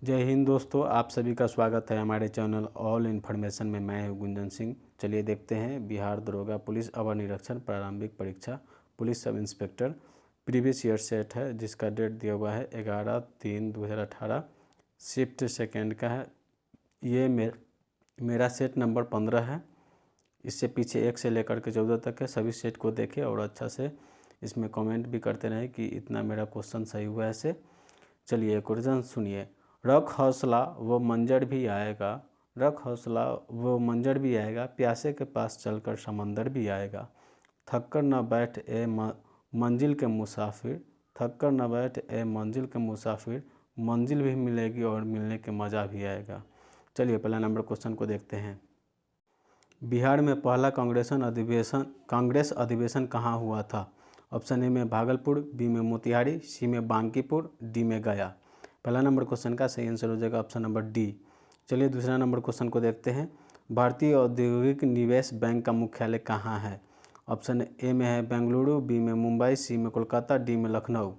जय हिंद दोस्तों, आप सभी का स्वागत है हमारे चैनल ऑल इन्फॉर्मेशन में। मैं हूं गुंजन सिंह। चलिए देखते हैं बिहार दरोगा पुलिस अवर निरीक्षण प्रारंभिक परीक्षा police sub inspector previous year set है, जिसका डेट दिया हुआ है 11/3/2018। शिफ्ट सेकेंड का है। ये मेरा सेट नंबर 15 है। इससे पीछे 1 से लेकर के 14 तक है। सभी सेट को देखें और अच्छा से इसमें कमेंट भी करते रहें कि इतना मेरा क्वेश्चन सही हुआ है ऐसे। चलिए क्वेश्चन सुनिए। रख हौसला वो मंजर भी आएगा, रख हौसला वो मंजर भी आएगा, प्यासे के पास चलकर समंदर भी आएगा। थक कर न बैठ ए मंजिल के मुसाफिर, थक कर न बैठ ए मंजिल के मुसाफिर, मंजिल भी मिलेगी और मिलने के मज़ा भी आएगा। चलिए पहला नंबर क्वेश्चन को देखते हैं। बिहार में पहला कांग्रेस अधिवेशन कहाँ हुआ था? ऑप्शन ए में भागलपुर, बी में मोतिहारी, सी में बांकीपुर, डी में गया। पहला नंबर क्वेश्चन का सही आंसर हो जाएगा ऑप्शन नंबर डी। चलिए दूसरा नंबर क्वेश्चन को देखते हैं। भारतीय औद्योगिक निवेश बैंक का मुख्यालय कहाँ है? ऑप्शन ए में है बेंगलुरु, बी में मुंबई, सी में कोलकाता, डी में लखनऊ।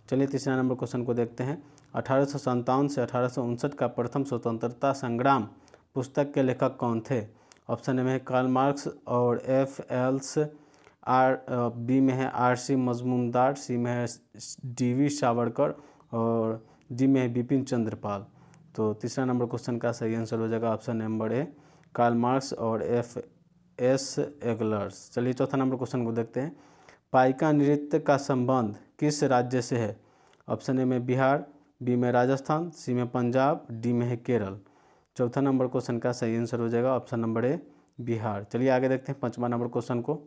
चलिए तीसरा नंबर क्वेश्चन को देखते हैं। 1857 से 1859 का प्रथम स्वतंत्रता संग्राम पुस्तक के लेखक कौन थे? ऑप्शन ए में है कार्ल मार्क्स और F.L. बी में है R.C. मजमूनदार, सी में है D.V. सावरकर और डी में है बिपिन चंद्रपाल। तो तीसरा नंबर क्वेश्चन का सही आंसर हो जाएगा option number A, Karl Marx और F.S. एगलर्स। चलिए चौथा नंबर क्वेश्चन को देखते हैं। पाइका नृत्य का संबंध किस राज्य से है? ऑप्शन ए में बिहार, बी में राजस्थान, सी में पंजाब, डी में है केरल। चौथा नंबर क्वेश्चन का सही आंसर हो जाएगा ऑप्शन नंबर ए, बिहार। चलिए आगे देखते हैं पांचवा नंबर क्वेश्चन को।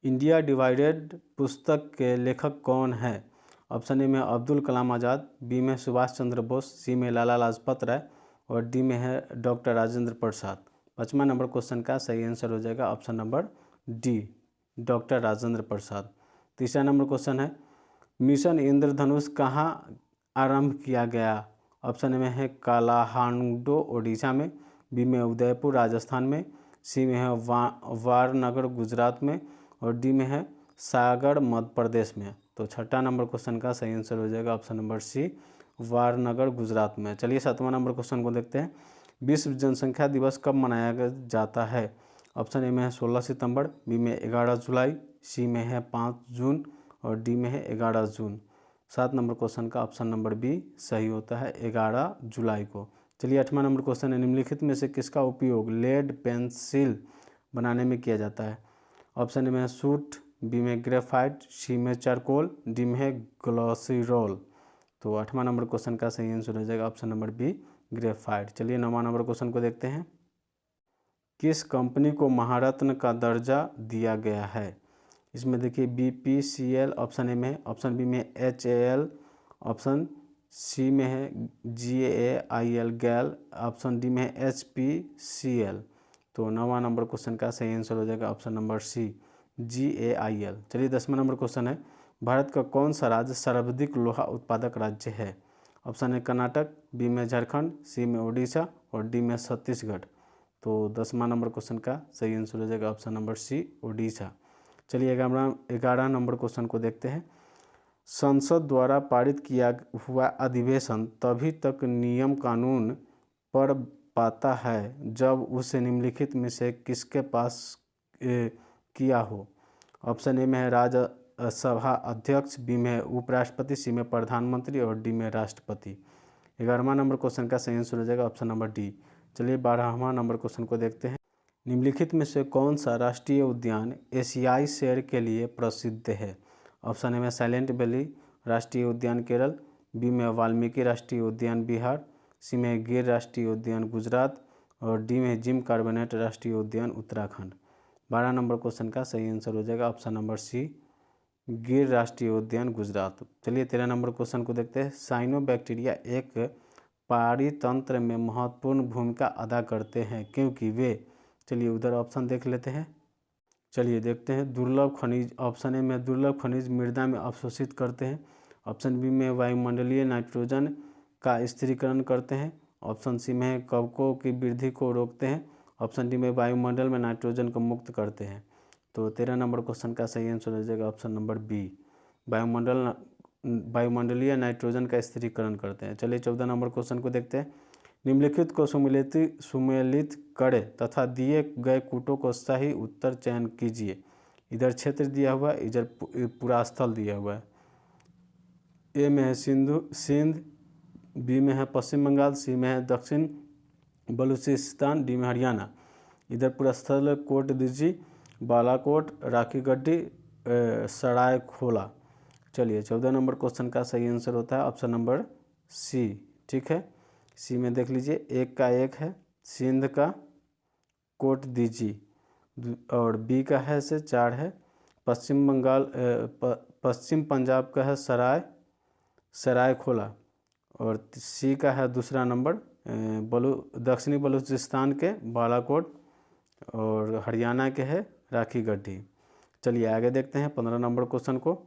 इंडिया डिवाइडेड पुस्तक के लेखक कौन है? ऑप्शन ए में अब्दुल कलाम आज़ाद, बी में सुभाष चंद्र बोस, सी में लाला लाजपत राय और डी में है डॉक्टर राजेंद्र प्रसाद। पाँचवा नंबर क्वेश्चन का सही आंसर हो जाएगा option number D, doctor Rajendra Prasad. तीसरा नंबर क्वेश्चन है मिशन इंद्रधनुष कहाँ आरंभ किया गया? ऑप्शन ए में है कालाहांडो ओडिशा में, बी में उदयपुर राजस्थान में, सी में है वारनगर गुजरात में और डी में है सागर मध्य प्रदेश में। तो छठा नंबर क्वेश्चन का सही आंसर हो जाएगा ऑप्शन नंबर सी, वारनगर गुजरात में। चलिए सातवां नंबर क्वेश्चन को देखते हैं। विश्व जनसंख्या दिवस कब मनाया जाता है? ऑप्शन ए में है 16 सितंबर, बी में 11 जुलाई, सी में है 5 जून और डी में है 11 जून। 7 नंबर क्वेश्चन का ऑप्शन नंबर बी सही होता है 11 जुलाई को। चलिए आठवां नंबर क्वेश्चन है निम्नलिखित में से किसका उपयोग लेड पेंसिल बनाने में किया जाता है? ऑप्शन ए में है सूट, बी में ग्रेफाइट, सी में चारकोल, डी में है ग्लॉसिरोल। तो आठवां नंबर क्वेश्चन का सही आंसर हो जाएगा ऑप्शन नंबर बी, ग्रेफाइट। चलिए नौवां नंबर क्वेश्चन को देखते हैं। किस कंपनी को महारत्न का दर्जा दिया गया है? इसमें देखिए BPCL ऑप्शन ए में है, ऑप्शन बी में HAL, ऑप्शन सी में है GAIL गैल, ऑप्शन डी में है HPCL। तो नौवां नंबर क्वेश्चन का सही आंसर हो जाएगा ऑप्शन नंबर सी, GAIL। चलिए 10वां नंबर क्वेश्चन है भारत का कौन सा राज्य सर्वाधिक लोहा उत्पादक राज्य है? ऑप्शन ए कर्नाटक, बी में झारखंड, सी में उड़ीसा और डी में छत्तीसगढ़। तो 10वां नंबर क्वेश्चन का सही आंसर हो जाएगा ऑप्शन नंबर सी, उड़ीसा। चलिए 11 नंबर क्वेश्चन को देखते हैं। संसद द्वारा पारित किया हुआ अधिवेशन तभी तक नियम कानून पर पाता है जब उसे निम्नलिखित में से किसके पास किया हो? ऑप्शन ए में है राज्यसभा अध्यक्ष, बी में है उपराष्ट्रपति, सी में प्रधानमंत्री और डी में राष्ट्रपति। 11वां नंबर क्वेश्चन का सही आंसर हो जाएगा ऑप्शन नंबर डी। चलिए 12वां नंबर क्वेश्चन को देखते हैं। निम्नलिखित में से कौन सा राष्ट्रीय उद्यान एशियाई शेर के लिए प्रसिद्ध है? ऑप्शन ए में साइलेंट वैली राष्ट्रीय उद्यान केरल, बी में वाल्मीकि राष्ट्रीय उद्यान बिहार, सी में गिर राष्ट्रीय उद्यान गुजरात और डी में जिम कार्बेट राष्ट्रीय उद्यान उत्तराखंड। 12 नंबर क्वेश्चन का सही आंसर हो जाएगा ऑप्शन नंबर सी, गिर राष्ट्रीय उद्यान गुजरात। चलिए 13 नंबर क्वेश्चन को देखते हैं। साइनोबैक्टीरिया एक पारितंत्र में महत्वपूर्ण भूमिका अदा करते हैं क्योंकि वे, चलिए उधर ऑप्शन देख लेते हैं। चलिए देखते हैं। दुर्लभ खनिज, ऑप्शन ए में दुर्लभ खनिज मृदा में अवशोषित करते हैं, ऑप्शन बी में वायुमंडलीय नाइट्रोजन का स्थिरीकरण करते हैं, ऑप्शन सी में कवकों की वृद्धि को रोकते हैं, ऑप्शन डी में वायुमंडल में नाइट्रोजन को मुक्त करते हैं। तो 13 नंबर क्वेश्चन का सही आंसर हो जाएगा ऑप्शन नंबर बी, वायुमंडल वायुमंडलीय नाइट्रोजन का स्थिरीकरण करते हैं। चलिए 14 नंबर क्वेश्चन को देखते हैं। निम्नलिखित को सुमेलित करें तथा दिए गए कूटों को सही उत्तर चयन कीजिए। इधर क्षेत्र दिया हुआ है, इधर पूरा स्थल दिया हुआ है। ए में है सिंध, बी में है पश्चिम बंगाल, सी में है दक्षिण बलूचिस्तान, डी में हरियाणा। इधर पूरा स्थल है कोट दीजी, बालाकोट, राखी गड्ढी, सरायखोला। चलिए 14 नंबर क्वेश्चन का सही आंसर होता है ऑप्शन नंबर सी। ठीक है, सी में देख लीजिए, एक का एक है सिंध का कोट दीजी, और बी का है से 4 है पश्चिम बंगाल पश्चिम पंजाब का है सरायखोला, और सी का है दूसरा नंबर दक्षिणी बलूचिस्तान के बालाकोट, और हरियाणा के है राखी गड्ढी। चलिए आगे देखते हैं 15 नंबर क्वेश्चन को।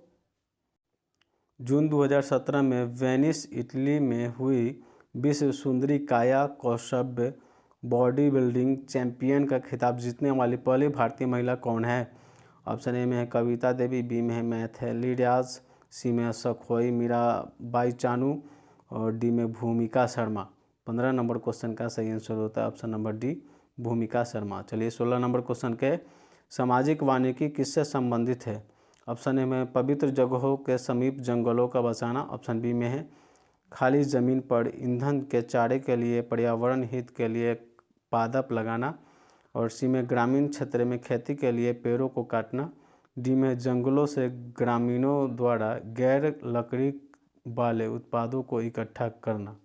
जून 2017 में वेनिस इटली में हुई विश्व सुंदरी काया कौशल बॉडी बिल्डिंग चैंपियन का खिताब जीतने वाली पहली भारतीय महिला कौन है? ऑप्शन ए में है कविता देवी, बी में है मैथिली राज, सी में है सखोई मीराबाई चानू, और डी में भूमिका शर्मा। 15 नंबर क्वेश्चन का सही आंसर होता है ऑप्शन नंबर डी, भूमिका शर्मा। चलिए 16 नंबर क्वेश्चन के सामाजिक वानिकी किससे संबंधित है? ऑप्शन ए में पवित्र जगहों के समीप जंगलों का बचाना, ऑप्शन बी में है खाली ज़मीन पर ईंधन के चारे के लिए पर्यावरण हित के लिए पादप लगाना, और सी में ग्रामीण क्षेत्र में खेती के लिए पेड़ों को काटना, डी में जंगलों से ग्रामीणों द्वारा गैर लकड़ी वाले उत्पादों को इकट्ठा करना।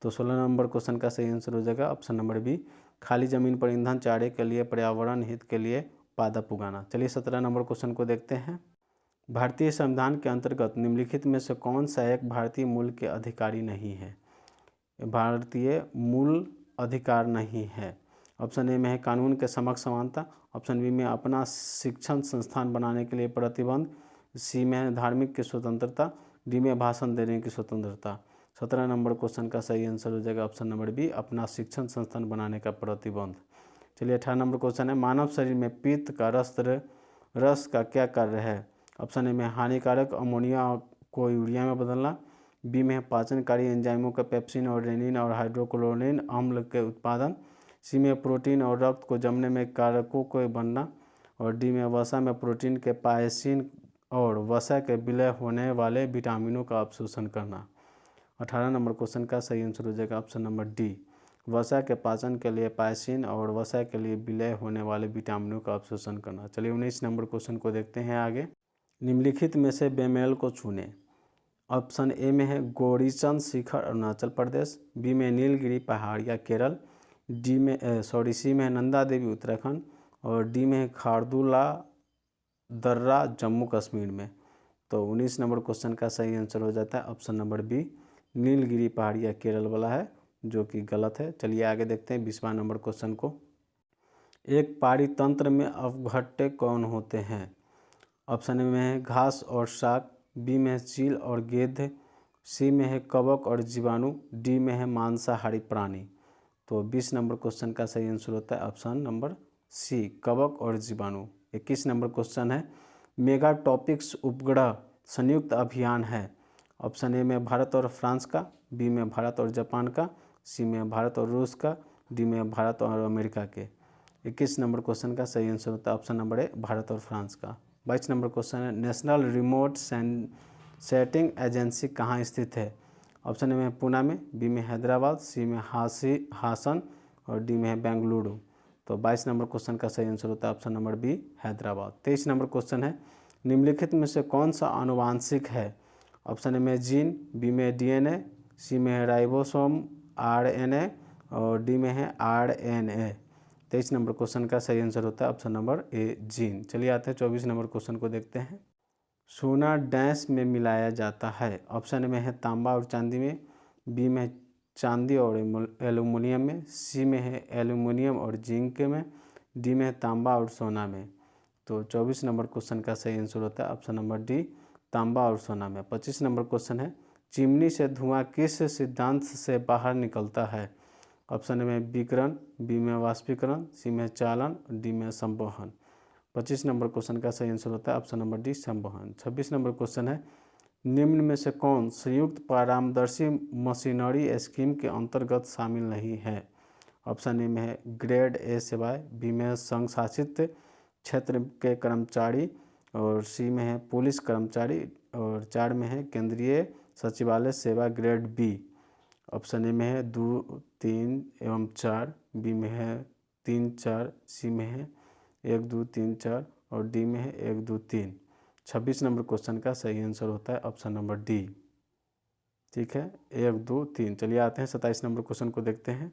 तो 16 नंबर क्वेश्चन का सही आंसर हो जाएगा ऑप्शन नंबर बी, खाली ज़मीन पर ईंधन चारे के लिए पर्यावरण हित के लिए पादप उगाना। चलिए 17 नंबर क्वेश्चन को देखते हैं। भारतीय संविधान के अंतर्गत निम्नलिखित में से कौन सा एक भारतीय मूल के अधिकारी नहीं है? भारतीय मूल अधिकार नहीं है। ऑप्शन ए में है कानून के समक्ष समानता, ऑप्शन बी में अपना शिक्षण संस्थान बनाने के लिए प्रतिबंध, सी में है धार्मिक की स्वतंत्रता, डी में भाषण देने की स्वतंत्रता। 17 नंबर क्वेश्चन का सही आंसर हो जाएगा ऑप्शन नंबर बी, अपना शिक्षण संस्थान बनाने का प्रतिबंध। चलिए 18 नंबर क्वेश्चन है, मानव शरीर में पित्त का रस का क्या कार्य है? ऑप्शन ए में हानिकारक अमोनिया को यूरिया में बदलना, बी में पाचनकारी एंजाइमों का पेप्सिन और रेनिन और हाइड्रोक्लोरिन अम्ल के उत्पादन, सी में प्रोटीन और रक्त को जमने में कारकों को बनना, और डी में वसा में प्रोटीन के पायसिन और वसा के विलय होने वाले विटामिनों का अवशोषण करना। 18 नंबर क्वेश्चन का सही आंसर हो जाएगा ऑप्शन नंबर डी, वसा के पाचन के लिए पायसिन और वसा के लिए विलय होने वाले विटामिनों का अवशोषण करना। चलिए 19 नंबर क्वेश्चन को देखते हैं आगे। निम्नलिखित में से बेमेल को चुनें। ऑप्शन ए में है गौरीचंद शिखर अरुणाचल प्रदेश, बी में नीलगिरी पहाड़ या केरल, सी में है नंदा देवी उत्तराखंड, और डी में है खारदुला दर्रा जम्मू कश्मीर में। तो 19 नंबर क्वेश्चन का सही आंसर हो जाता है ऑप्शन नंबर बी, नीलगिरी पहाड़ या केरल वाला है, जो कि गलत है। चलिए आगे देखते हैं 20वां नंबर क्वेश्चन को। एक पारितंत्र में अपघट्य कौन होते हैं? ऑप्शन में है घास और शाक, बी में है चील और गेंद, सी में है कवक और जीवाणु, डी में है मांसाहारी प्राणी। तो 20 नंबर क्वेश्चन का सही आंसर होता है ऑप्शन नंबर सी, कवक और जीवाणु। 21 नंबर क्वेश्चन है, मेगाटॉपिक्स उपग्रह संयुक्त अभियान है। ऑप्शन ए में भारत और फ्रांस का, बी में भारत और जापान का, सी में भारत और रूस का, डी में भारत और अमेरिका के। 21 नंबर क्वेश्चन का सही आंसर होता है ऑप्शन नंबर ए, भारत और फ्रांस का। 22 नंबर क्वेश्चन है, नेशनल रिमोट सेंसिंग एजेंसी कहाँ स्थित है? ऑप्शन ए में पुणे में, बी में हैदराबाद, सी में हासन, और डी में है बेंगलुरु। तो 22 नंबर क्वेश्चन का सही आंसर होता है option number B, Hyderabad. 23 number question है, निम्नलिखित में से कौन सा आनुवांशिक है? ऑप्शन ए में जीन, बी में डीएनए, सी में है राइबोसोम आरएनए, और डी में है आरएनए। 23 नंबर क्वेश्चन का सही आंसर होता है ऑप्शन नंबर ए, जीन। चलिए आते हैं 24 नंबर क्वेश्चन को देखते हैं। सोना डैश में मिलाया जाता है। ऑप्शन में है तांबा और चांदी में, बी में चांदी और एल्युमिनियम में, सी में है एल्युमिनियम और जिंक में, डी में है तांबा और सोना में। तो 24 नंबर क्वेश्चन का सही आंसर होता है ऑप्शन नंबर डी, तांबा और सोना में। 25 नंबर क्वेश्चन है, चिमनी से धुआं किस सिद्धांत से बाहर निकलता है? ऑप्शन में विकिरण, बी में वाष्पीकरण, सी में चालन, डी में संवहन। 25 नंबर क्वेश्चन का सही आंसर होता है ऑप्शन नंबर डी, संवहन। 26 नंबर क्वेश्चन है, निम्न में से कौन संयुक्त परामर्शी मशीनरी स्कीम के अंतर्गत शामिल नहीं है? ऑप्शन ए में है ग्रेड ए सेवाएं, बी में है संघ शासित क्षेत्र के कर्मचारी, और सी में है पुलिस कर्मचारी, और 4 में है केंद्रीय सचिवालय सेवा ग्रेड बी। ऑप्शन ए में है 2, 3 एवं 4, बी में है 3, 4, सी में है 1, 2, 3, 4 और डी में है 1, 2, 3। 26 नंबर क्वेश्चन का सही आंसर होता है ऑप्शन नंबर डी। ठीक है, 1, 2, 3। चलिए आते हैं 27 नंबर क्वेश्चन को देखते हैं।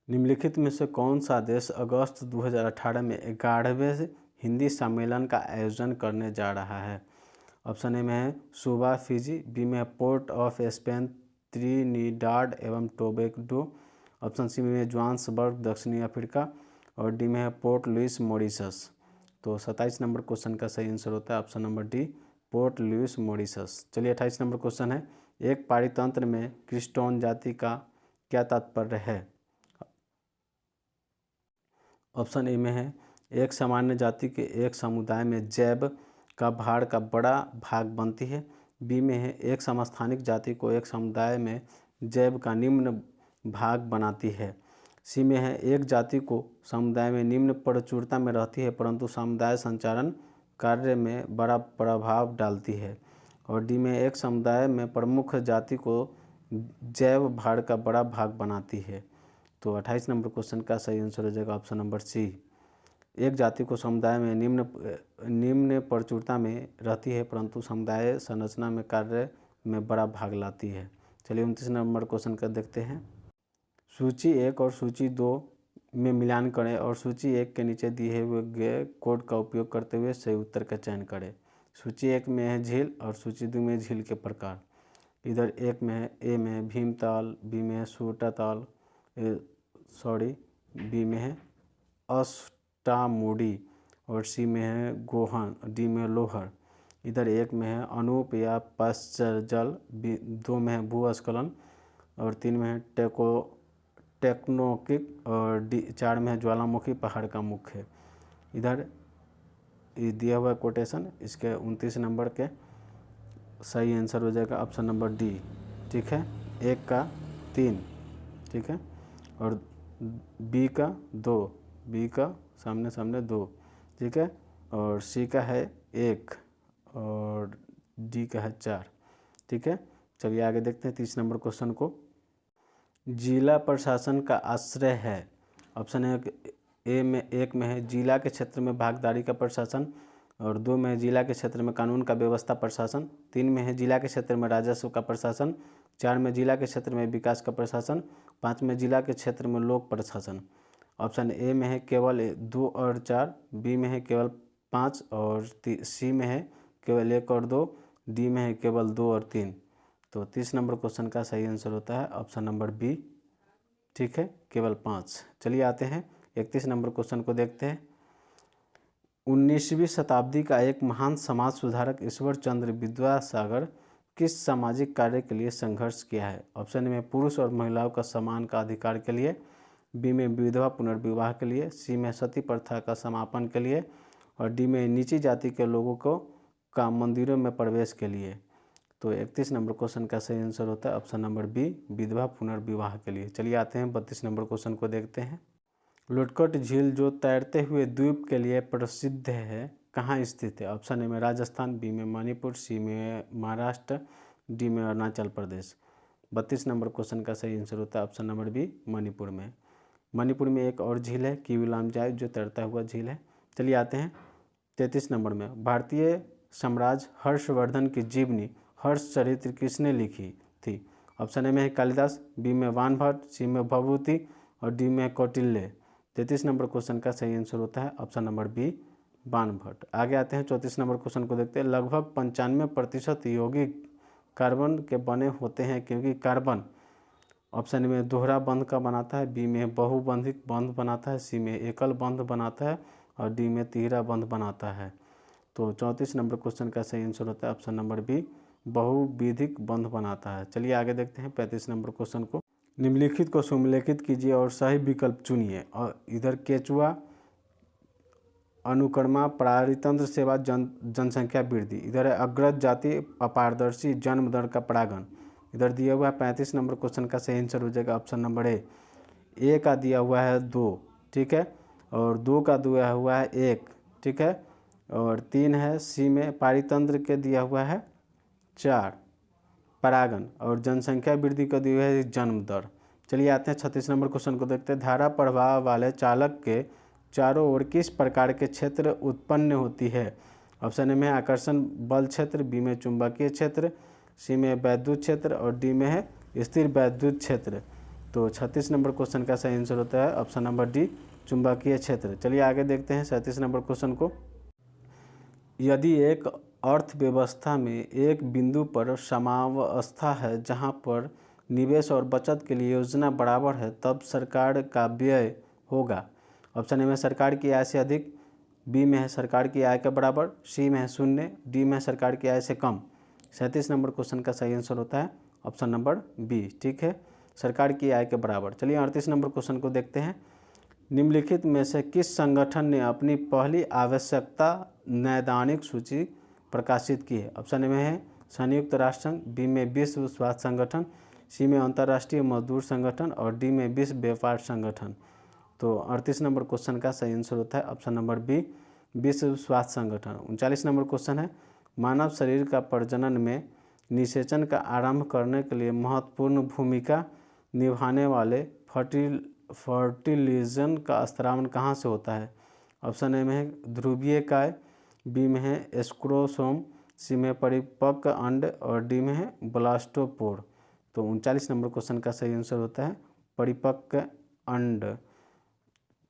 निम्नलिखित में से कौन सा देश अगस्त 2018 में 11वें हिंदी सम्मेलन का आयोजन करने जा रहा है? ऑप्शन ए में है सूबा फिजी, बी में है पोर्ट ऑफ स्पेन त्रिनिडाद एवं टोबैगो, ऑप्शन सी में है जोहान्सबर्ग दक्षिणी अफ्रीका, और डी में है पोर्ट लुइस मॉरिशस। तो 27 नंबर क्वेश्चन का सही आंसर होता है option number D, Port Louis Mauritius. चलिए 28 नंबर क्वेश्चन है, एक पारितंत्र में क्रिस्टोन जाति का क्या तात्पर्य है? ऑप्शन ए में है एक सामान्य जाति के एक समुदाय में जैव का भार का बड़ा भाग बनती है, बी में है एक समस्थानिक जाति को एक समुदाय में जैव का निम्न भाग बनाती है, सी में है एक जाति को समुदाय में निम्न प्रचुरता में रहती है परंतु समुदाय संचालन कार्य में बड़ा प्रभाव डालती है, और डी में एक समुदाय में प्रमुख जाति को जैव भार का बड़ा भाग बनाती है। तो 28 नंबर क्वेश्चन का सही आंसर हो जाएगा ऑप्शन नंबर सी, एक जाति को समुदाय में निम्न प्रचुरता में रहती है परंतु समुदाय संरचना में कार्य में बड़ा भाग लाती है। चलिए 29 नंबर क्वेश्चन का देखते हैं। सूची 1 और सूची 2 में मिलान करें और सूची 1 के नीचे दिए हुए कोड का उपयोग करते हुए सही उत्तर का चयन करें। सूची 1 में है झील और सूची 2 में झील के प्रकार। इधर एक में है ए में है भीमताल, बी में है सूटाताल, बी में है अष्टामुडी, और सी में है गोहन, डी में लोहर। इधर एक में है अनूप या पाश्चर्जल, 2 में है भूस्खलन, और 3 में है टेक्नोकिक, और 4 में है ज्वालामुखी पहाड़ का मुख है। इधर दिया हुआ कोटेशन, इसके 29 नंबर के सही आंसर हो जाएगा ऑप्शन नंबर डी। ठीक है, 1 का 3, ठीक है, और बी का 2, बी का सामने सामने 2, ठीक है, और सी का है 1 और डी का है 4। ठीक है, चलिए आगे देखते हैं 30 नंबर क्वेश्चन को। जिला प्रशासन का आश्रय है। ऑप्शन ए में 1 में है जिला के क्षेत्र में भागीदारी का प्रशासन, और 2 में है जिला के क्षेत्र में कानून का व्यवस्था प्रशासन, 3 में है जिला के क्षेत्र में राजस्व का प्रशासन, 4 में जिला के क्षेत्र में विकास का प्रशासन, 5 में जिला के क्षेत्र में लोक प्रशासन। ऑप्शन ए में है केवल 2 और 4, बी में है केवल 5, और सी में है केवल 1 और 2, डी में है केवल 2 और 3। तो 30 नंबर क्वेश्चन का सही आंसर होता है ऑप्शन नंबर बी। ठीक है, केवल 5। चलिए आते हैं 31 नंबर क्वेश्चन को देखते हैं। 19वीं शताब्दी का एक महान समाज सुधारक ईश्वर चंद्र विद्यासागर किस सामाजिक कार्य के लिए संघर्ष किया है? ऑप्शन ए में पुरुष और महिलाओं का समान का अधिकार के लिए, बी में विधवा पुनर्विवाह के लिए, सी में सती प्रथा का समापन के लिए, और डी में नीची जाति के लोगों को का मंदिरों में प्रवेश के लिए। तो 31 नंबर क्वेश्चन का सही आंसर होता है ऑप्शन नंबर बी, विधवा पुनर्विवाह के लिए। चलिए आते हैं 32 नंबर क्वेश्चन को देखते हैं। लुटकट झील जो तैरते हुए द्वीप के लिए प्रसिद्ध है कहाँ स्थित है? ऑप्शन ए में राजस्थान, बी में मणिपुर, सी में महाराष्ट्र, डी में अरुणाचल प्रदेश। 32 नंबर क्वेश्चन का सही आंसर होता है ऑप्शन नंबर बी, मणिपुर में। मणिपुर में एक और झील है किवी लामजाई जो तैरता हुआ झील है। चलिए आते हैं 33 नंबर में। भारतीय सम्राट हर्षवर्धन की जीवनी हर्ष चरित्र किसने लिखी थी? ऑप्शन ए में है कालिदास, बी में वानभट्ट, सी में भभूति, और डी में कौटिल्य। 33 नंबर क्वेश्चन का सही आंसर होता है ऑप्शन नंबर बी, वानभट्ट। आगे आते हैं 34 नंबर क्वेश्चन को देखते हैं। लगभग 95% यौगिक कार्बन के बने होते हैं क्योंकि कार्बन ऑप्शन में दोहरा बंध का बनाता है, बी में बहुबंधिक बंध बनाता है, सी में एकल बंध बनाता है, और डी में तिहरा बंध बनाता है। तो 34 नंबर क्वेश्चन का सही आंसर होता है ऑप्शन नंबर बी, बहुविधिक बंध बनाता है। चलिए आगे देखते हैं 35 नंबर क्वेश्चन को। निम्नलिखित को सुमेलित कीजिए और सही विकल्प चुनिए। और इधर केचुआ अनुकर्मा पारितंत्र सेवा जनसंख्या वृद्धि। इधर है अग्रज जाति अपारदर्शी जन्म दर का परागण। इधर दिया हुआ है 35 नंबर क्वेश्चन का सही आंसर हो जाएगा ऑप्शन नंबर ए का दिया हुआ है 2, ठीक है, और 2 का दिया हुआ है 1, ठीक है, और 3 है सी में पारितंत्र के दिया हुआ है 4 परागण, और जनसंख्या वृद्धि का दिया है जन्म दर। चलिए आते हैं 36 नंबर क्वेश्चन को देखते हैं। धारा प्रवाह वाले चालक के चारों ओर किस प्रकार के क्षेत्र उत्पन्न होती है। ऑप्शन ए में आकर्षण बल क्षेत्र, बी में चुंबकीय क्षेत्र, सी में वैद्युत क्षेत्र और डी में है स्थिर वैद्युत क्षेत्र। तो 36 नंबर क्वेश्चन का सही आंसर होता है ऑप्शन नंबर डी चुंबकीय क्षेत्र। चलिए आगे देखते हैं 37 नंबर क्वेश्चन को। यदि एक अर्थव्यवस्था में एक बिंदु पर साम्यावस्था है जहां पर निवेश और बचत के लिए योजना बराबर है, तब सरकार का व्यय होगा। ऑप्शन ए में सरकार की आय से अधिक, बी में है सरकार की आय के बराबर, सी में है 0, डी में है सरकार की आय से कम। 37 नंबर क्वेश्चन का सही आंसर होता है ऑप्शन नंबर बी, ठीक है, सरकार की आय के बराबर। चलिए 38 नंबर क्वेश्चन को देखते हैं। निम्नलिखित में से किस संगठन ने अपनी पहली आवश्यकता नैदानिक सूची प्रकाशित की है। ऑप्शन ए में है संयुक्त राष्ट्र संघ, बी में विश्व स्वास्थ्य संगठन, सी में अंतर्राष्ट्रीय मजदूर संगठन और डी में विश्व व्यापार संगठन। तो 38 नंबर क्वेश्चन का सही आंसर होता है ऑप्शन नंबर बी विश्व स्वास्थ्य संगठन। 39 नंबर क्वेश्चन है मानव शरीर का प्रजनन में निषेचन का आरंभ करने के लिए महत्वपूर्ण भूमिका निभाने वाले फर्टिलाइजेशन का स्रावन कहाँ से होता है। ऑप्शन ए में है ध्रुवीय काय, बी में है स्क्रोसोम, सी में परिपक्व अंड और डी में है ब्लास्टोपोर। तो 39 नंबर क्वेश्चन का सही आंसर होता है परिपक्व अंड,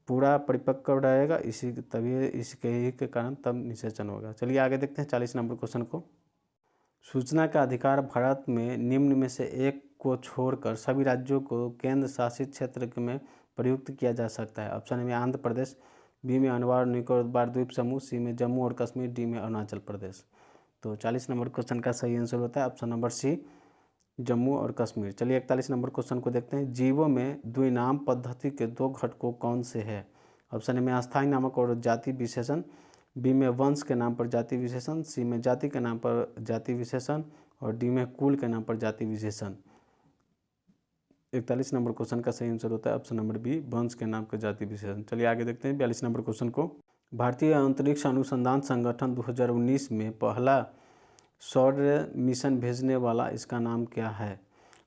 पूरा परिपक्व रहेगा इसी तभी इसके ही के कारण तब निषेचन होगा। चलिए आगे देखते हैं 40 नंबर क्वेश्चन को। सूचना का अधिकार भारत में निम्न में से एक को छोड़कर सभी राज्यों को केंद्र शासित क्षेत्र में प्रयुक्त किया जा सकता है। ऑप्शन ए में आंध्र प्रदेश, बी में अंडमान निकोबार द्वीप समूह, सी में जम्मू और कश्मीर, डी में अरुणाचल प्रदेश। तो 40 नंबर क्वेश्चन का सही आंसर होता है ऑप्शन नंबर सी जम्मू और कश्मीर। चलिए 41 नंबर क्वेश्चन को देखते हैं। जीवों में द्विनाम पद्धति के 2 घटकों कौन से है। ऑप्शन ए में अस्थायी नामक और जाति विशेषण, बी में वंश के नाम पर जाति विशेषण, सी में जाति के नाम पर जाति विशेषण और डी में कुल के नाम पर जाति विशेषण। 41 नंबर क्वेश्चन का सही आंसर होता है ऑप्शन नंबर बी वंश के नाम का जाति विशेषण। चलिए आगे देखते हैं 42 नंबर क्वेश्चन को। भारतीय अंतरिक्ष अनुसंधान संगठन 2019 में पहला सौर मिशन भेजने वाला इसका नाम क्या है।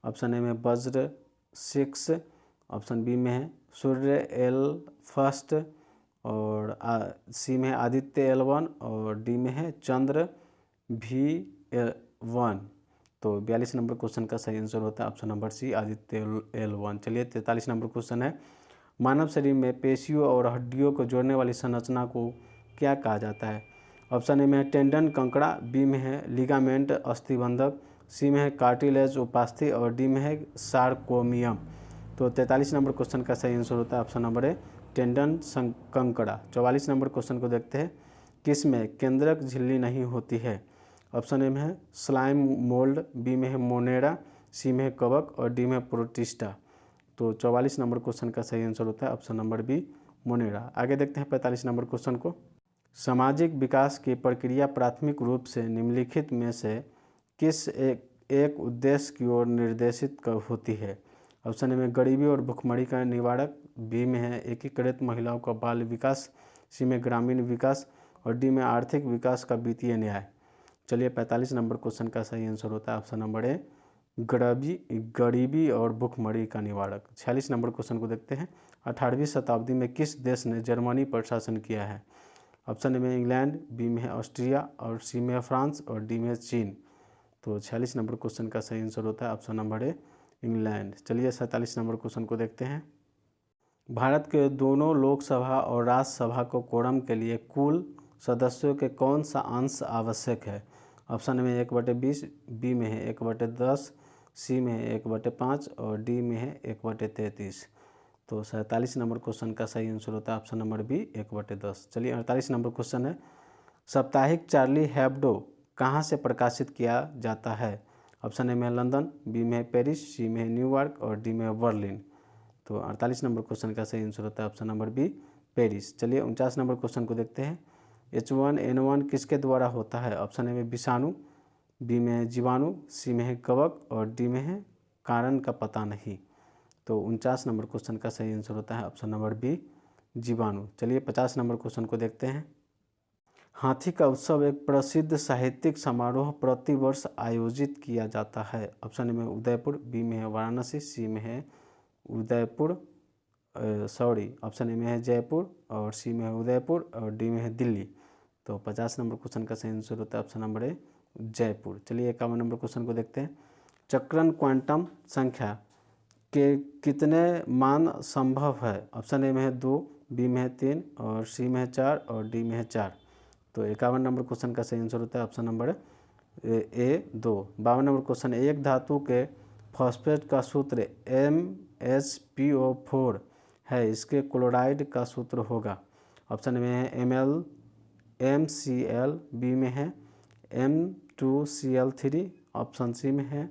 ऑप्शन ए में वज्र 6, ऑप्शन बी में है सूर्य L1 और सी में है आदित्य L1 और डी में है चंद्र V1। तो 42 नंबर क्वेश्चन का सही आंसर होता है ऑप्शन नंबर सी आदित्य L1। चलिए 43 नंबर क्वेश्चन है। मानव शरीर में पेशियों और हड्डियों को जोड़ने वाली संरचना को क्या कहा जाता है। ऑप्शन ए में है टेंडन कंकड़ा, बी में है लिगामेंट अस्थिबंधक, सी में है कार्टिलेज उपास्थि और डी में है सार्कोमियम। तो 43 नंबर क्वेश्चन का सही आंसर होता है ऑप्शन नंबर ए टेंडन कंकड़ा। 44 नंबर क्वेश्चन को देखते हैं। किस में केंद्रक झिल्ली नहीं होती है। ऑप्शन ए में है स्लाइम मोल्ड, बी में है मोनेरा, सी में है कवक और डी में प्रोटिस्टा। तो 44 नंबर क्वेश्चन का सही आंसर होता है ऑप्शन नंबर बी मोनेरा। आगे देखते हैं 45 नंबर क्वेश्चन को। सामाजिक विकास की प्रक्रिया प्राथमिक रूप से निम्नलिखित में से किस एक उद्देश्य की ओर निर्देशित होती है। ऑप्शन ए में गरीबी और भुखमरी का निवारक, बी में है एकीकृत महिलाओं का बाल विकास, सी में ग्रामीण विकास और डी में आर्थिक विकास का वित्तीय न्याय। चलिए 45 नंबर क्वेश्चन का सही आंसर होता है ऑप्शन नंबर ए गरीबी और भुखमरी का निवारक। 46 नंबर क्वेश्चन को देखते हैं। 18वीं शताब्दी में किस देश ने जर्मनी पर शासन किया है। ऑप्शन ए में इंग्लैंड, बी में है ऑस्ट्रिया और सी में है फ्रांस और डी में चीन। तो 46 नंबर क्वेश्चन का सही आंसर होता है ऑप्शन नंबर ए इंग्लैंड। चलिए 47 नंबर क्वेश्चन को देखते हैं। भारत के दोनों लोकसभा और राज्यसभा को कोरम के लिए कुल सदस्यों के कौन सा अंश आवश्यक है। ऑप्शन में 1/20, बी में है 1/10, सी में है 1/5 और डी में है 1/33। तो 47 नंबर क्वेश्चन का सही आंसर होता है ऑप्शन नंबर बी 1/10। चलिए 48 नंबर क्वेश्चन है। साप्ताहिक चार्ली हैब्डो कहाँ से प्रकाशित किया जाता है। ऑप्शन ए में लंदन, बी में है पेरिस, सी में है न्यूयॉर्क और डी में है बर्लिन। तो 48 नंबर क्वेश्चन का सही आंसर होता है ऑप्शन नंबर बी पेरिस। चलिए 49 नंबर क्वेश्चन को देखते हैं। H1N1 किसके द्वारा होता है? ऑप्शन ए में विषाणु, बी में है जीवाणु, सी में है कवक और डी में है कारण का पता नहीं। तो 49 नंबर क्वेश्चन का सही आंसर होता है ऑप्शन नंबर बी, जीवाणु। चलिए 50 नंबर क्वेश्चन को देखते हैं। हाथी का उत्सव एक प्रसिद्ध साहित्यिक समारोह प्रतिवर्ष आयोजित किया जाता है। ऑप्शन ए में उदयपुर, बी में है वाराणसी, सी में है ऑप्शन ए में है जयपुर और सी में है उदयपुर और डी में है दिल्ली। तो 50 नंबर क्वेश्चन का सही आंसर होता है ऑप्शन नंबर ए, जयपुर। चलिए 51 नंबर क्वेश्चन को देखते हैं। चक्रण क्वांटम संख्या के कितने मान संभव है? ऑप्शन ए में है 2, बी में है 3 और सी में है 4 और डी में है 4। तो 51 नंबर क्वेश्चन का सही आंसर होता है ऑप्शन नंबर ए 2। 52 नंबर क्वेश्चन, एक धातु के फॉस्फेट का सूत्र MsPO4 है, इसके क्लोराइड का सूत्र होगा। ऑप्शन में है MlMCl, बी में है M2Cl3, ऑप्शन सी में है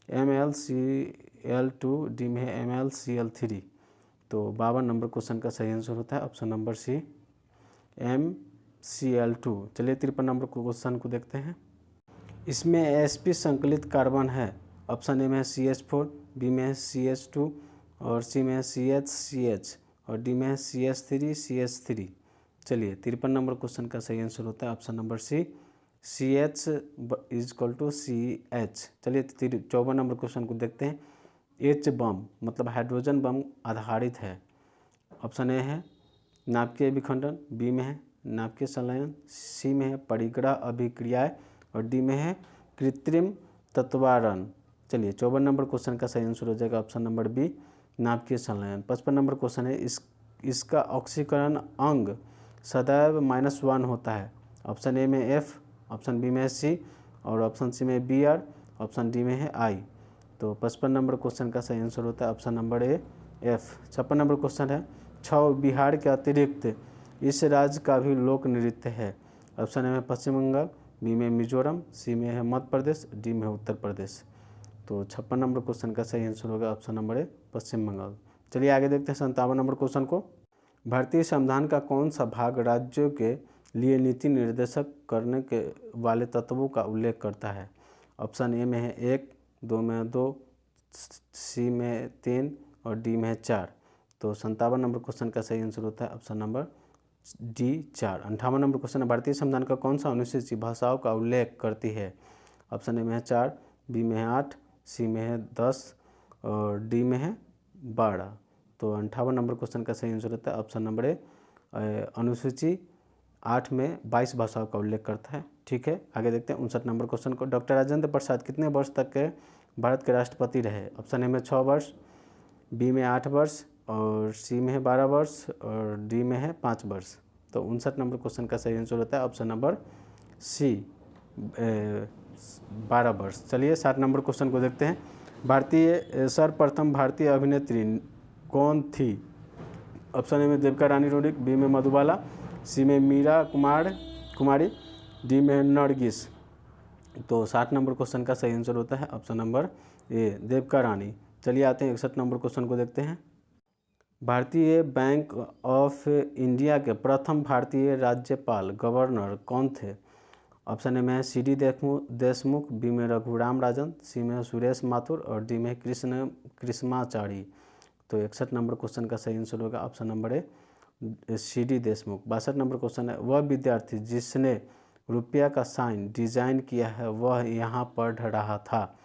MlCl2, डी में है MlCl3। तो 52 नंबर क्वेश्चन का सही आंसर होता है ऑप्शन नंबर सी, MCl2। चलिए 53 नंबर क्वेश्चन को देखते हैं। इसमें sp संकलित कार्बन है। ऑप्शन ए में है CH4, बी में है CH2 और सी में है CH और डी में है CH3। चलिए 53 नंबर क्वेश्चन का सही आंसर होता है option number C, CH = CH। चलिए 54 नंबर क्वेश्चन को देखते हैं। H बम मतलब हाइड्रोजन बम आधारित है। ऑप्शन ए है नाभिकीय विखंडन, बी में है नाभिकीय संलयन, सी में है परिग्रह अभिक्रियाएं और डी में है कृत्रिम तत्वारण। चलिए 54 नंबर क्वेश्चन का सही आंसर हो जाएगा ऑप्शन नंबर बी, नाभिकीय संलयन। 55 नंबर क्वेश्चन है, इसका ऑक्सीकरण अंग सदैव -1 होता है। ऑप्शन ए में F, ऑप्शन बी में है C और ऑप्शन सी में Br, ऑप्शन डी में है I। तो 55 नंबर क्वेश्चन का सही आंसर होता है ऑप्शन नंबर ए F। 56 नंबर क्वेश्चन है, छऊ बिहार के अतिरिक्त इस राज्य का भी लोक नृत्य है। ऑप्शन ए में पश्चिम बंगाल, बी में मिजोरम, सी में है मध्य प्रदेश, डी में है उत्तर प्रदेश। तो 56 नंबर क्वेश्चन का सही आंसर होगा ऑप्शन नंबर ए, पश्चिम बंगाल। चलिए आगे देखते हैं 57 नंबर क्वेश्चन को। भारतीय संविधान का कौन सा भाग राज्यों के लिए नीति निर्देशक करने के वाले तत्वों का उल्लेख करता है? ऑप्शन ए में है 1, 2 में 2, सी में 3 और डी में है 4। तो 57 नंबर क्वेश्चन का सही आंसर होता है option number D 4। 58 number question है, भारतीय संविधान का कौन सा अनुसूची भाषाओं का उल्लेख करती है? ऑप्शन ए में है 4, बी में है 8, सी में है 10 और डी में है 12। तो 58 नंबर क्वेश्चन का सही आंसर होता है ऑप्शन नंबर ए, अनुसूची 8 में 22 भाषाओं का उल्लेख करता है। ठीक है, आगे देखते हैं 59 नंबर क्वेश्चन को। डॉक्टर राजेंद्र प्रसाद कितने वर्ष तक के भारत के राष्ट्रपति रहे? ऑप्शन ए में 6 वर्ष, बी में 8 वर्ष और सी में है 12 वर्ष और डी में है 5 वर्ष। तो 59 नंबर क्वेश्चन का सही आंसर होता है ऑप्शन नंबर सी, 12 वर्ष। चलिए 60 नंबर क्वेश्चन को देखते हैं। सर्वप्रथम भारतीय अभिनेत्री कौन थी? ऑप्शन ए में देविका रानी रोडिक, बी में मधुबाला, सी में मीरा कुमारी, डी में नरगिस। तो 60 नंबर क्वेश्चन का सही आंसर होता है ऑप्शन नंबर ए, देविका रानी। चलिए आते हैं 61 नंबर क्वेश्चन को देखते हैं। भारतीय बैंक ऑफ इंडिया के प्रथम भारतीय राज्यपाल गवर्नर कौन थे? ऑप्शन ए में है CD देशमुख, बी में रघुराम राजन, सी में सुरेश माथुर और डी में कृष्णाचारी। तो 61 नंबर क्वेश्चन का सही आंसर होगा ऑप्शन नंबर ए, CD देशमुख। 62 नंबर क्वेश्चन है, वह विद्यार्थी जिसने रुपया का साइन डिजाइन किया है वह यहाँ पढ़ रहा था।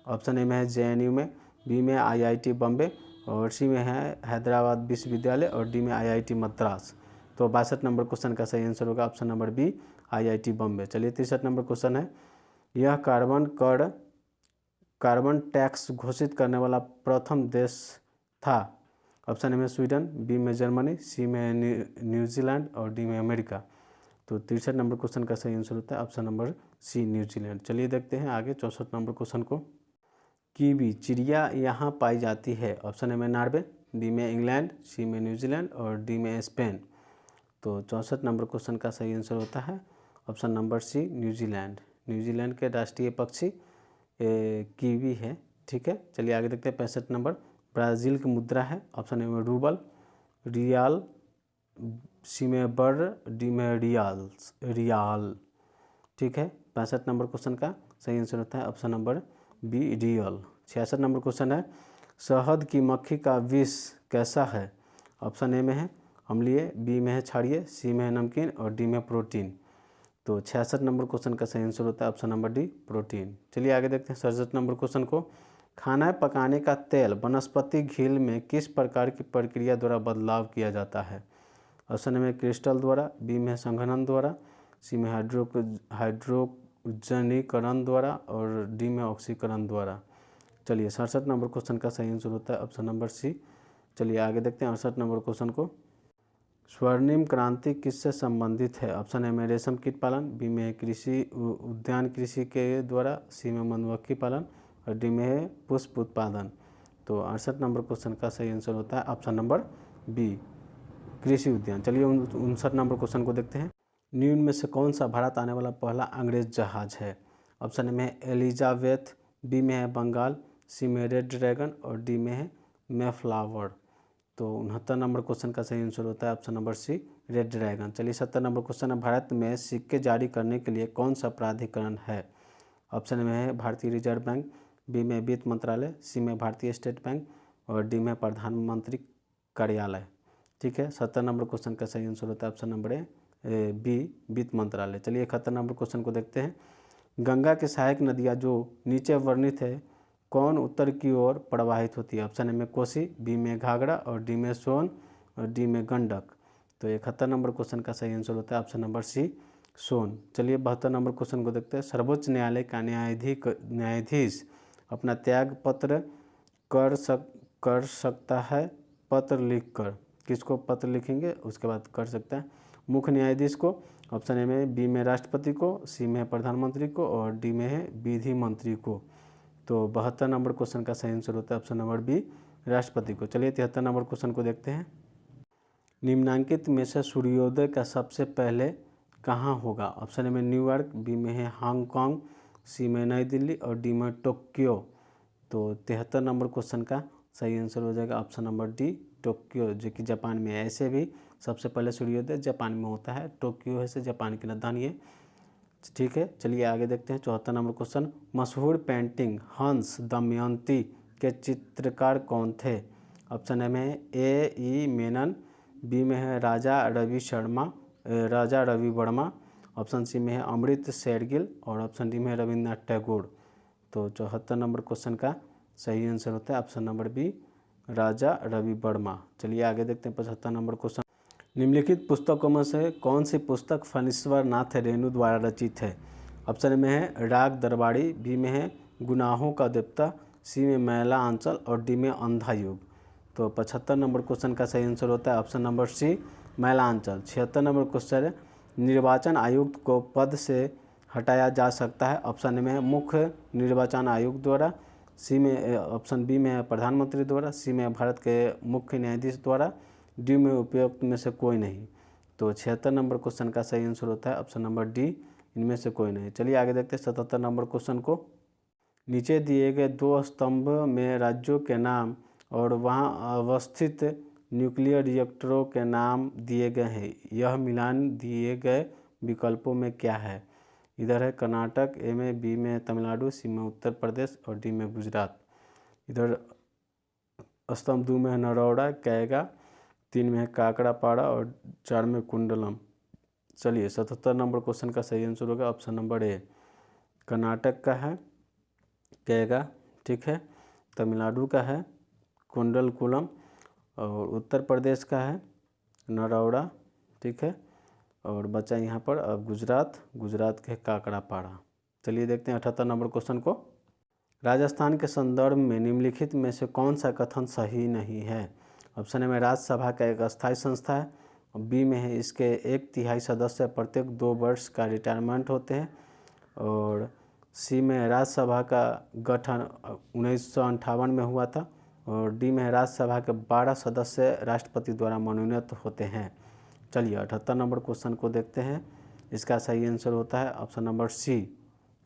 ऑप्शन ए में है JNU में, बी में IIT बम्बे और सी में है हैदराबाद विश्वविद्यालय और डी में IIT मद्रास। तो 62 नंबर क्वेश्चन का सही आंसर होगा option number B, IIT Bombay. चलिए 63 नंबर क्वेश्चन है, यह कार्बन टैक्स घोषित करने वाला प्रथम देश था। ऑप्शन ए में स्वीडन, बी में जर्मनी, सी में न्यूजीलैंड और डी में अमेरिका। तो 63 नंबर क्वेश्चन का सही आंसर होता है ऑप्शन नंबर सी, न्यूजीलैंड। चलिए देखते हैं आगे 64 नंबर क्वेश्चन को। कीवी चिड़िया यहाँ पाई जाती है। ऑप्शन ए में नॉर्वे, बी में इंग्लैंड, सी में न्यूजीलैंड और डी में स्पेन। तो 64 नंबर क्वेश्चन का सही आंसर होता है option number C, New Zealand. New Zealand के राष्ट्रीय पक्षी कीवी है। ठीक है, चलिए आगे देखते हैं 65 नंबर। ब्राज़ील की मुद्रा है। ऑप्शन ए में रूबल, रियाल, सी में बर, डी में रियाल। ठीक है, 65 नंबर क्वेश्चन का सही आंसर होता है option number be real. 66 number question है, शहद की मक्खी का विष कैसा है? ऑप्शन ए में है अम्लीय, बी में है क्षारीय, सी में है नमकीन और डी में प्रोटीन। तो 66 नंबर क्वेश्चन का सही आंसर होता है ऑप्शन नंबर डी प्रोटीन। चलिए आगे देखते हैं 67 नंबर क्वेश्चन को। खाना पकाने का तेल वनस्पति घी में किस प्रकार की प्रक्रिया द्वारा बदलाव किया जाता है? ऑप्शन ए में क्रिस्टल द्वारा, बी में संघनन द्वारा, सी में हाइड्रोजनीकरण द्वारा और डी में ऑक्सीकरण द्वारा। चलिए 67 नंबर क्वेश्चन का सही आंसर होता है ऑप्शन नंबर सी। चलिए आगे देखते हैं 68 नंबर क्वेश्चन को। स्वर्णिम क्रांति किससे संबंधित है? ऑप्शन ए में रेशम कीट पालन, बी में कृषि उद्यान कृषि के द्वारा, सी में मधुमक्खी पालन और डी में है पुष्प उत्पादन। तो 68 नंबर क्वेश्चन का सही आंसर होता है ऑप्शन नंबर बी कृषि उद्यान। चलिए 59 नंबर क्वेश्चन को देखते हैं। निम्न में से कौन सा भारत आने वाला पहला अंग्रेज जहाज है? ऑप्शन ए में है एलिजाबेथ, बी में है बंगाल, सी में रेड ड्रैगन और डी में है मेफ्लावर। तो 69 नंबर क्वेश्चन का सही आंसर होता है option number C red dragon. चलिए 70 नंबर क्वेश्चन है, भारत में सिक्के जारी करने के लिए कौन सा प्राधिकरण है? ऑप्शन में है भारतीय रिजर्व बैंक, बी में वित्त मंत्रालय, सी में भारतीय स्टेट बैंक और डी में प्रधानमंत्री कार्यालय। ठीक है, 70 नंबर क्वेश्चन का सही आंसर होता है ऑप्शन नंबर ए बी वित्त मंत्रालय। चलिए 71 नंबर क्वेश्चन को देखते हैं। गंगा की सहायक नदियाँ जो नीचे वर्णित है कौन उत्तर की ओर प्रवाहित होती है? ऑप्शन ए में कोसी, बी में घाघरा और डी में सोन और डी में गंडक। तो 71 नंबर क्वेश्चन का सही आंसर होता है ऑप्शन नंबर सी सोन। चलिए 72 नंबर क्वेश्चन को देखते हैं। सर्वोच्च न्यायालय का न्यायाधीश अपना त्याग पत्र कर सकता है पत्र लिखकर। किसको पत्र लिखेंगे उसके बाद कर सकता है? मुख्य न्यायाधीश को, ऑप्शन ए में, बी में राष्ट्रपति को, सी में प्रधानमंत्री को और डी में है विधि मंत्री को। तो 72 नंबर क्वेश्चन का सही आंसर होता है ऑप्शन नंबर बी राष्ट्रपति को। चलिए 73 नंबर क्वेश्चन को देखते हैं। निम्नांकित में से सूर्योदय का सबसे पहले कहाँ होगा? ऑप्शन ए में न्यूयॉर्क, बी में है हांगकांग, सी में नई दिल्ली और डी में टोक्यो। तो 73 नंबर क्वेश्चन का सही आंसर हो जाएगा ऑप्शन नंबर डी टोक्यो, जो कि जापान में है। ऐसे भी सबसे पहले सूर्योदय जापान में होता है, टोक्यो है से जापान की राजधानी है। ठीक है, चलिए आगे देखते हैं 74 नंबर क्वेश्चन। मशहूर पेंटिंग हंस दमयंती के चित्रकार कौन थे? ऑप्शन ए में ए ई मेनन, बी में है राजा रवि वर्मा, ऑप्शन सी में है अमृत शेरगिल और ऑप्शन डी में है रविन्द्रनाथ टैगोर। तो 74 नंबर क्वेश्चन का सही आंसर होता है option number B Raja Ravi Varma. चलिए आगे देखते हैं 75 नंबर क्वेश्चन। निम्नलिखित पुस्तकों में से कौन सी पुस्तक फणीश्वर नाथ रेणु द्वारा रचित है? ऑप्शन में है राग दरबारी, बी में है गुनाहों का देवता, सी में मैला आंचल और डी में अंधा युग। तो 75 नंबर क्वेश्चन का सही आंसर होता है ऑप्शन नंबर सी मैला आंचल। 76 नंबर क्वेश्चन है, निर्वाचन आयुक्त को पद से हटाया जा सकता है? ऑप्शन में है मुख्य निर्वाचन आयुक्त द्वारा, सी में ऑप्शन बी में है प्रधानमंत्री द्वारा, सी में भारत के मुख्य न्यायाधीश द्वारा, डी में उपयुक्त में से कोई नहीं। तो 76 नंबर क्वेश्चन का सही आंसर होता है ऑप्शन नंबर डी इनमें से कोई नहीं। चलिए आगे देखते हैं 77 नंबर क्वेश्चन को। नीचे दिए गए दो स्तंभ में राज्यों के नाम और वहां अवस्थित न्यूक्लियर रिएक्टरों के नाम दिए गए हैं, यह मिलान दिए गए विकल्पों में क्या है? इधर है कर्नाटक, ए में, बी में तमिलनाडु, सी में उत्तर प्रदेश और डी में गुजरात। इधर स्तंभ 2 में है नरौड़ा कैगा, 3 में है काकड़ापाड़ा और 4 में कुंडलम। चलिए 77 नंबर क्वेश्चन का सही आंसर होगा ऑप्शन नंबर ए कर्नाटक का है कैगा, ठीक है, तमिलनाडु का है कुंडलकुलम और उत्तर प्रदेश का है नरौड़ा, ठीक है, और बचा यहाँ पर अब गुजरात के काकड़ापाड़ा। चलिए देखते हैं 78 नंबर क्वेश्चन को। राजस्थान के संदर्भ में निम्नलिखित में से कौन सा कथन सही नहीं है? ऑप्शन ए में राज्यसभा का एक अस्थायी संस्था है, बी में है इसके 1/3 सदस्य प्रत्येक 2 वर्ष का रिटायरमेंट होते हैं और सी में राज्यसभा का गठन 1958 में हुआ था और डी में राज्यसभा के 12 सदस्य राष्ट्रपति द्वारा मनोनीत होते हैं। चलिए 78 नंबर क्वेश्चन को देखते हैं। इसका सही आंसर होता है ऑप्शन नंबर सी,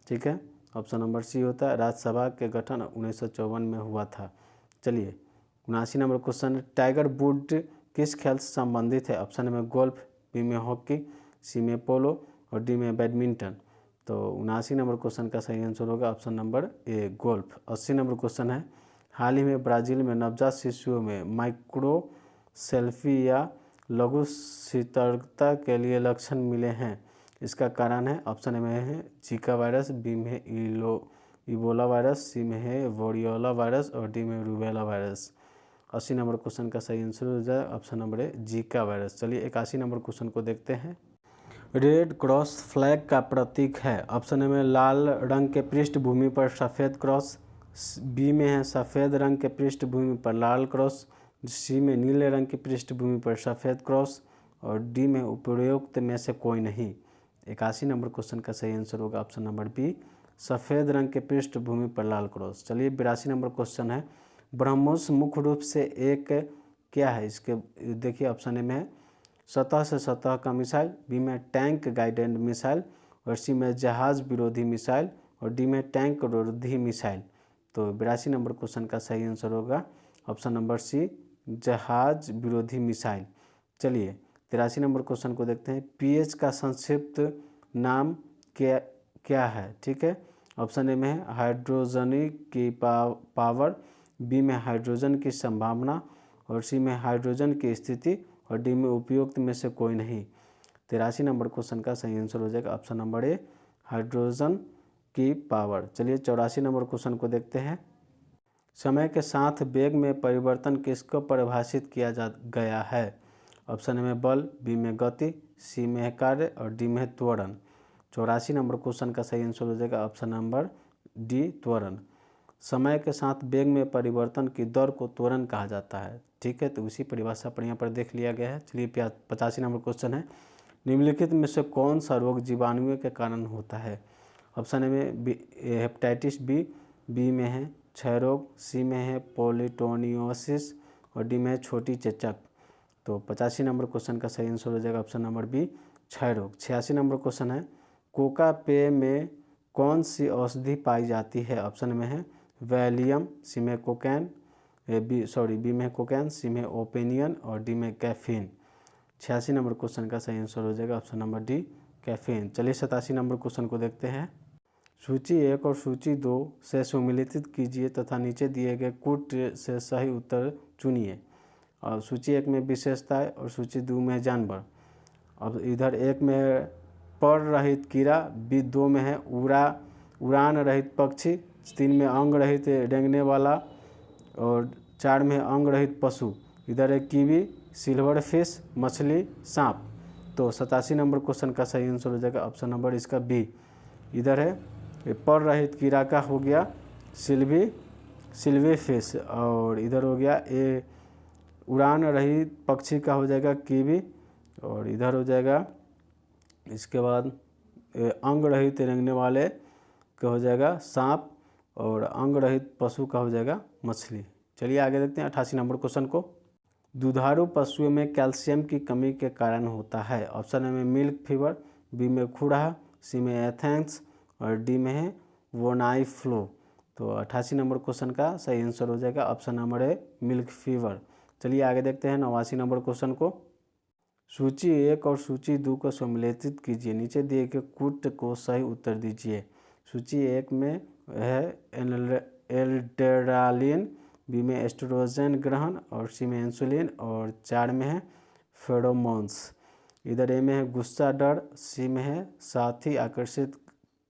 ठीक है, ऑप्शन नंबर सी होता है राज्यसभा के गठन 1954 में हुआ था। चलिए 79 नंबर क्वेश्चन, टाइगर वुड किस खेल से संबंधित है? ऑप्शन में गोल्फ, बी में हॉकी, सी में पोलो और डी में बैडमिंटन। तो 79 नंबर क्वेश्चन का सही आंसर होगा ऑप्शन नंबर ए गोल्फ। 80 नंबर क्वेश्चन है, हाल ही में ब्राज़ील में नवजात शिशुओं में माइक्रो सेल्फी या लघु सतर्कता के लिए लक्षण मिले हैं, इसका कारण है? ऑप्शन में है जीका वायरस, बी में है इबोला वायरस, सी में है वोरियोला वायरस और डी में रूबेला वायरस। 80 नंबर क्वेश्चन का सही आंसर हो जाए ऑप्शन नंबर ए जीका वायरस। चलिए 81 नंबर क्वेश्चन को देखते हैं। रेड क्रॉस फ्लैग का प्रतीक है? ऑप्शन में लाल रंग के पृष्ठभूमि पर सफ़ेद क्रॉस, बी में है सफ़ेद रंग के पृष्ठभूमि पर लाल क्रॉस, सी में नीले रंग की पृष्ठभूमि पर सफ़ेद क्रॉस और डी में उपरोक्त में से कोई नहीं। 81 नंबर क्वेश्चन का सही आंसर होगा ऑप्शन नंबर बी सफ़ेद रंग के पृष्ठभूमि पर लाल क्रॉस। चलिए 82 नंबर क्वेश्चन है, ब्रह्मोस मुख्य रूप से एक क्या है? इसके देखिए ऑप्शन ए में है सतह से सतह का मिसाइल, बी में टैंक गाइडेड मिसाइल और सी में जहाज विरोधी मिसाइल और डी में टैंक रोधी मिसाइल। तो 82 नंबर क्वेश्चन का सही आंसर होगा ऑप्शन नंबर सी जहाज विरोधी मिसाइल। चलिए 83 नंबर क्वेश्चन को देखते हैं, पीएच का संक्षिप्त नाम क्या है? ठीक है, ऑप्शन ए में है हाइड्रोजनी की पावर, बी में हाइड्रोजन की संभावना और सी में हाइड्रोजन की स्थिति और डी में उपयुक्त में से कोई नहीं। 83 नंबर क्वेश्चन का सही आंसर हो जाएगा ऑप्शन नंबर ए हाइड्रोजन की पावर। चलिए 84 नंबर क्वेश्चन को देखते हैं, समय के साथ वेग में परिवर्तन किसको परिभाषित किया गया है? ऑप्शन में बल, बी में गति, सी में है कार्य और डी में है त्वरण। 84 नंबर क्वेश्चन का सही आंसर हो जाएगा ऑप्शन नंबर डी त्वरण। समय के साथ वेग में परिवर्तन की दर को त्वरण कहा जाता है। ठीक है, तो उसी परिभाषा पर यहाँ पर देख लिया गया है। चलिए 85 नंबर क्वेश्चन है, निम्नलिखित में से कौन सा रोग जीवाणुओं के कारण होता है? ऑप्शन ए में हेपेटाइटिस बी, बी में है क्षय रोग, सी में है पोलिटोनियोसिस और डी में है छोटी चेचक। तो 85 नंबर क्वेश्चन का सही आंसर हो जाएगा ऑप्शन नंबर बी क्षय रोग। 86 नंबर क्वेश्चन है, कोका पेय में कौन सी औषधि पाई जाती है? ऑप्शन में है वैलियम, सी में कोकैन, बी में कोकैन, सी में ओपिनियन और डी में कैफीन। 86 नंबर क्वेश्चन का सही आंसर हो जाएगा ऑप्शन नंबर डी कैफीन। चलिए 87 नंबर क्वेश्चन को देखते हैं, सूची 1 और सूची 2 से सम्मिलित कीजिए तथा नीचे दिए गए कूट से सही उत्तर चुनिए। और सूची 1 में विशेषताएं और सूची 2 में जानवर। अब इधर 1 में पर रहित कीड़ा, बी 2 में है उड़ान रहित पक्षी, 3 में अंग रहित रेंगने वाला और 4 में अंग रहित पशु। इधर है कीवी, सिल्वर फिश, मछली, सांप। तो 87 नंबर क्वेश्चन का सही आंसर हो जाएगा ऑप्शन नंबर इसका बी। इधर है पर रहित कीड़ा का हो गया सिल्वी फिश और इधर हो गया ए उड़ान रहित पक्षी का हो जाएगा कीवी और इधर हो जाएगा इसके बाद अंग रहित रेंगने वाले का हो जाएगा सांप और अंग रहित पशु का हो जाएगा मछली। चलिए आगे देखते हैं 88 नंबर क्वेश्चन को, दुधारू पशुओं में कैल्शियम की कमी के कारण होता है। ऑप्शन में मिल्क फीवर, बी में खुरहा, सी में एथेंस और डी में है वोनाई फ्लो। तो 88 नंबर क्वेश्चन का सही आंसर हो जाएगा ऑप्शन नंबर है मिल्क फीवर। चलिए आगे देखते हैं 89 नंबर क्वेश्चन को, सूची 1 और सूची 2 को सम्मिलित कीजिए, नीचे दिए गए कूट को सही उत्तर दीजिए। सूची 1 में है एल्ड्रेनालिन, बी में एस्ट्रोजन ग्रहण और सी में इंसुलिन और 4 में है फेरोमोन्स। इधर ए में है गुस्सा डर, सी में है साथी आकर्षित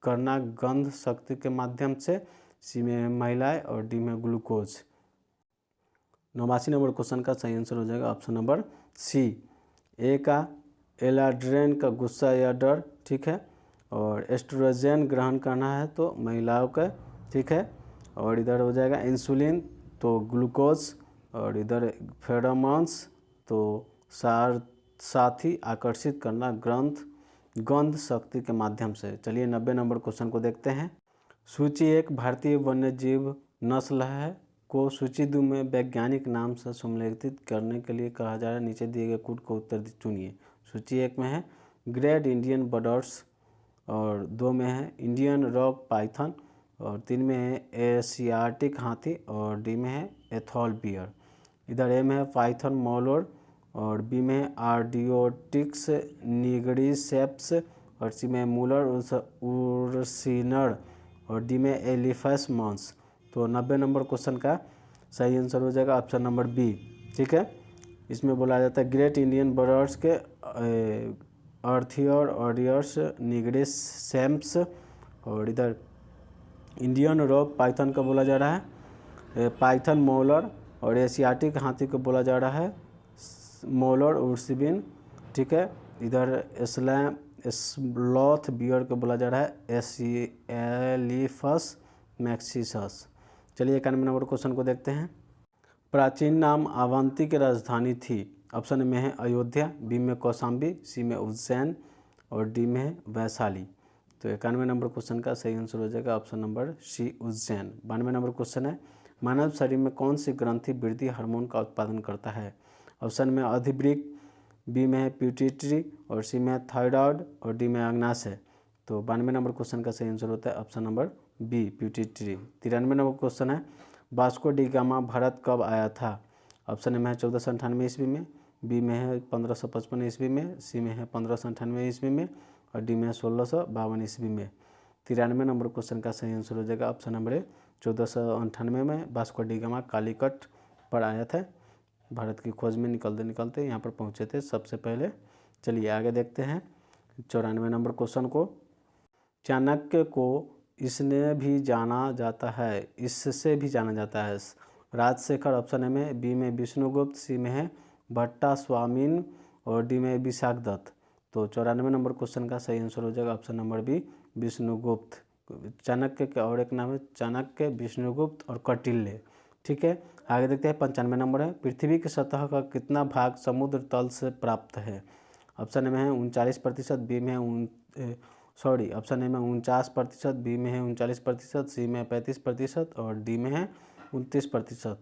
करना गंध शक्ति के माध्यम से, सी में है महिलाएं और डी में ग्लूकोज। 89 नंबर क्वेश्चन का सही आंसर हो जाएगा ऑप्शन नंबर सी। ए का एलाड्रेन का गुस्सा या डर, ठीक है, और एस्ट्रोजन ग्रहण करना है तो महिलाओं का, ठीक है, और इधर हो जाएगा इंसुलिन तो ग्लूकोज और इधर फेरोमोन्स तो साथी आकर्षित करना गंध शक्ति के माध्यम से। चलिए 90 नंबर क्वेश्चन को देखते हैं, सूची 1 भारतीय वन्यजीव नस्ल है को सूची 2 में वैज्ञानिक नाम से सम्मिलित करने के लिए कहा जा रहा है, नीचे दिए गए कूट को उत्तर चुनिए। सूची 1 में है ग्रेट इंडियन बर्ड्स और 2 में है इंडियन रॉक पाइथन और 3 में है एशियाटिक हाथी और डी में है एथॉल बियर। इधर ए में है पाइथन मोलोर और बी में है आर्डियोटिक्स निग्रिसेप्स और सी में मूलर उर्सिनर और डी में एलिफस मॉन्स। तो 90 नंबर क्वेश्चन का सही आंसर हो जाएगा ऑप्शन नंबर बी। ठीक है, इसमें बोला जाता है ग्रेट इंडियन बर्ड्स के अर्थियर ऑडियर्स निग्रिस सैम्स और इधर इंडियन रॉक पाइथन का बोला जा रहा है पाइथन मोलर और एशियाटिक हाथी को बोला जा रहा है मोलर उर्सिबिन। ठीक है, इधर स्लॉथ बियर को बोला जा रहा है एलिफस मैक्सिसस। चलिए 91 नंबर क्वेश्चन को देखते हैं। प्राचीन नाम अवंती की राजधानी थी। ऑप्शन में है अयोध्या, बी में कौशाम्बी, सी में उज्जैन और डी में है वैशाली। तो 91 नंबर क्वेश्चन का सही आंसर हो जाएगा option number C Ujjain. 92 number question है मानव शरीर में कौन सी ग्रंथि वृद्धि हार्मोन का उत्पादन करता है। ऑप्शन में अधिवृक्क, बी में है पिट्यूटरी और सी में है थायराइड और डी में अग्नाशय। तो 92 नंबर क्वेश्चन का सही आंसर होता है option number B pituitary. 93 number question है वास्को डी गामा भारत कब आया था। ऑप्शन में है 1498 ईस्वी में, बी में है 1555 ईस्वी में, सी में है 1598 ईस्वी में और डी में है 1652 ईस्वी में। 93 नंबर क्वेश्चन का सही आंसर हो जाएगा ऑप्शन नंबर ए 1498 में वास्को डी गामा कालीकट पर आया था। भारत की खोज में निकलते निकलते यहाँ पर पहुँचे थे सबसे पहले। चलिए आगे देखते हैं 94 नंबर क्वेश्चन को। चाणक्य को इसने भी जाना जाता है, इससे भी जाना जाता है। राजशेखर ऑप्शन ए में, बी में विष्णुगुप्त, सी में है भट्टा स्वामीन और डी में विशाखदत्त। तो 94 नंबर क्वेश्चन का सही आंसर हो जाएगा option number B Vishnugupta. Chanakya का और एक नाम है चाणक्य, विष्णुगुप्त और कौटिल्य। ठीक है, आगे देखते हैं 95 नंबर है पृथ्वी की सतह का कितना भाग समुद्र तल से प्राप्त है। ऑप्शन में है 39%, बी में है ऑप्शन ए में 49%, बी में है 39%, सी में 35% और डी में है 29%।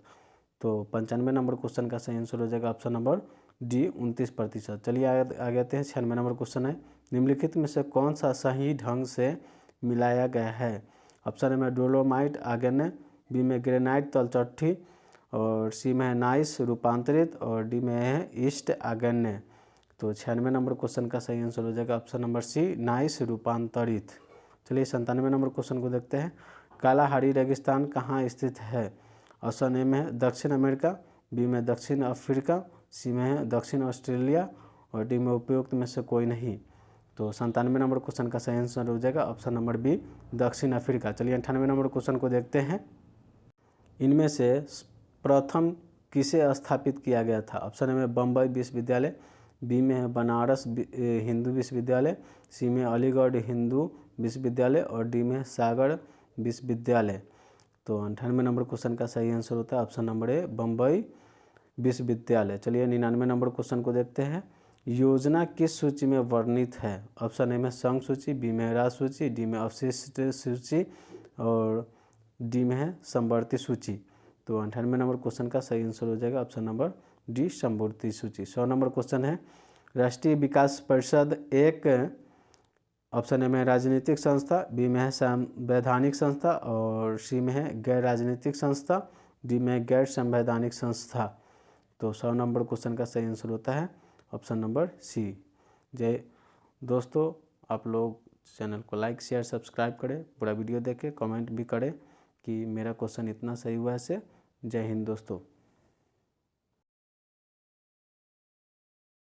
तो 95 नंबर क्वेश्चन का सही आंसर हो जाएगा ऑप्शन नंबर डी 29%। चलिए आगे आते हैं 96 नंबर क्वेश्चन है निम्नलिखित में से कौन सा सही ढंग से मिलाया गया है। ऑप्शन ए में डोलोमाइट आग्नेय, बी में ग्रेनाइट तलचट्टी और सी में है नाइस रूपांतरित और डी में है ईस्ट आग्नेय। तो 96 नंबर क्वेश्चन का सही आंसर हो जाएगा ऑप्शन नंबर सी नाइस रूपांतरित। चलिए 97 नंबर क्वेश्चन को देखते हैं। कालाहारी रेगिस्तान कहाँ स्थित है। ऑप्शन ए में है दक्षिण अमेरिका, बी में दक्षिण अफ्रीका, सी में है दक्षिण ऑस्ट्रेलिया और डी में उपयुक्त में से कोई नहीं। तो 97 नंबर क्वेश्चन का सही आंसर हो जाएगा ऑप्शन नंबर बी दक्षिण अफ्रीका। चलिए 98 नंबर क्वेश्चन को देखते हैं। इनमें से प्रथम किसे स्थापित किया गया था। ऑप्शन ए में बम्बई विश्वविद्यालय, बी में है बनारस हिंदू विश्वविद्यालय, सी में अलीगढ़ हिंदू विश्वविद्यालय और डी में सागर विश्वविद्यालय। तो 98 नंबर क्वेश्चन का सही आंसर होता है ऑप्शन नंबर ए बम्बई विश्वविद्यालय। चलिए 99 नंबर क्वेश्चन को देखते हैं। योजना किस सूची में वर्णित है। ऑप्शन ए में संघ सूची, बी में राज्य सूची, डी में अवशिष्ट सूची और डी में है समवर्ती सूची। तो 98 नंबर क्वेश्चन का सही आंसर हो जाएगा ऑप्शन नंबर डी समवर्ती सूची। 100 नंबर क्वेश्चन है राष्ट्रीय विकास परिषद एक ऑप्शन ए में राजनीतिक संस्था, बी में है संवैधानिक संस्था और सी में है गैर राजनीतिक संस्था, डी में गैर संवैधानिक संस्था। तो 100 नंबर क्वेश्चन का सही आंसर होता है ऑप्शन नंबर सी। जय दोस्तों, आप लोग चैनल को लाइक शेयर सब्सक्राइब करें, पूरा वीडियो देखें, कमेंट भी करें कि मेरा क्वेश्चन इतना सही हुआ है से। जय हिंद दोस्तों।